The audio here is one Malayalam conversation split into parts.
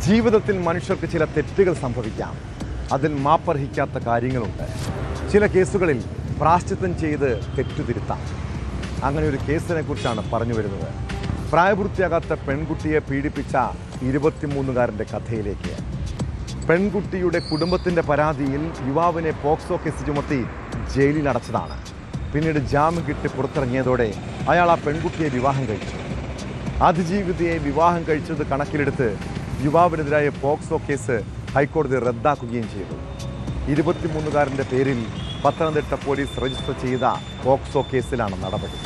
ജീവിതത്തിൽ മനുഷ്യർക്ക് ചില തെറ്റുകൾ സംഭവിക്കാം. അതിൽ മാപ്പർഹിക്കാത്ത കാര്യങ്ങളുണ്ട്. ചില കേസുകളിൽ പ്രാശ്ചിത്തം ചെയ്ത് തെറ്റുതിരുത്താം. അങ്ങനെ ഒരു കേസിനെ കുറിച്ചാണ് പറഞ്ഞു വരുന്നത്. പ്രായപൂർത്തിയാകാത്ത പെൺകുട്ടിയെ പീഡിപ്പിച്ച 23-കാരൻ്റെ കഥയിലേക്ക്. പെൺകുട്ടിയുടെ കുടുംബത്തിൻ്റെ പരാതിയിൽ യുവാവിനെ പോക്സോ കേസ് ചുമത്തി ജയിലിൽ അടച്ചതാണ്. പിന്നീട് ജാമ്യം കിട്ടി പുറത്തിറങ്ങിയതോടെ അയാൾ ആ പെൺകുട്ടിയെ വിവാഹം കഴിച്ചു. അതിജീവിതയെ വിവാഹം കഴിച്ചത് കണക്കിലെടുത്ത് യുവാവിനെതിരായ പോക്സോ കേസ് ഹൈക്കോടതി റദ്ദാക്കുകയും ചെയ്തു. 23-കാരൻ്റെ പേരിൽ പത്തനംതിട്ട പോലീസ് രജിസ്റ്റർ ചെയ്ത പോക്സോ കേസിലാണ് നടപടി.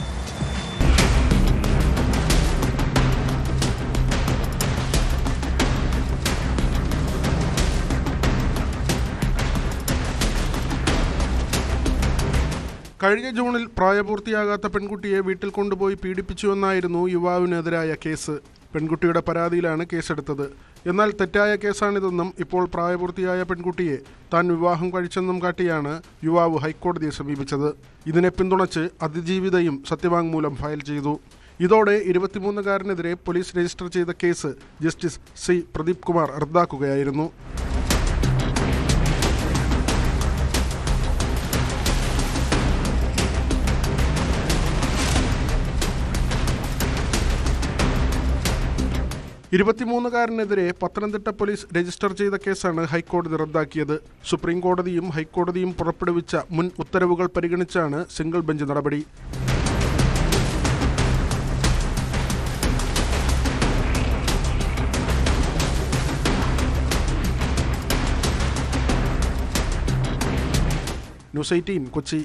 കഴിഞ്ഞ ജൂണിൽ പ്രായപൂർത്തിയാകാത്ത പെൺകുട്ടിയെ വീട്ടിൽ കൊണ്ടുപോയി പീഡിപ്പിച്ചുവെന്നായിരുന്നു യുവാവിനെതിരായ കേസ്. പെൺകുട്ടിയുടെ പരാതിയിലാണ് കേസെടുത്തത്. എന്നാൽ തെറ്റായ കേസാണിതെന്നും ഇപ്പോൾ പ്രായപൂർത്തിയായ പെൺകുട്ടിയെ താൻ വിവാഹം കഴിച്ചെന്നും കാട്ടിയാണ് യുവാവ് ഹൈക്കോടതിയെ സമീപിച്ചത്. ഇതിനെ പിന്തുണച്ച് അതിജീവിതയും സത്യവാങ്മൂലം ഫയൽ ചെയ്തു. ഇതോടെ 23-കാരനെതിരെ പോലീസ് രജിസ്റ്റർ ചെയ്ത case justice C Pradeep Kumar റദ്ദാക്കുകയായിരുന്നു. ാരനെതിരെ പത്തനംതിട്ട പോലീസ് രജിസ്റ്റർ ചെയ്ത കേസാണ് ഹൈക്കോടതി റദ്ദാക്കിയത്. സുപ്രീം കോടതിയും ഹൈക്കോടതിയും പുറപ്പെടുവിച്ച മുൻ ഉത്തരവുകൾ പരിഗണിച്ചാണ് സിംഗിൾ ബെഞ്ച് നടപടി. ന്യൂസ് 18 കൊച്ചി.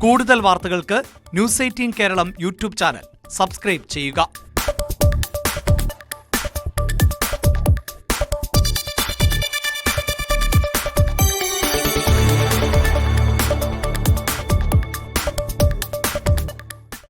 കൂടുതൽ വാർത്തകൾക്ക് news 18 Keralam YouTube channel subscribe ചെയ്യുക.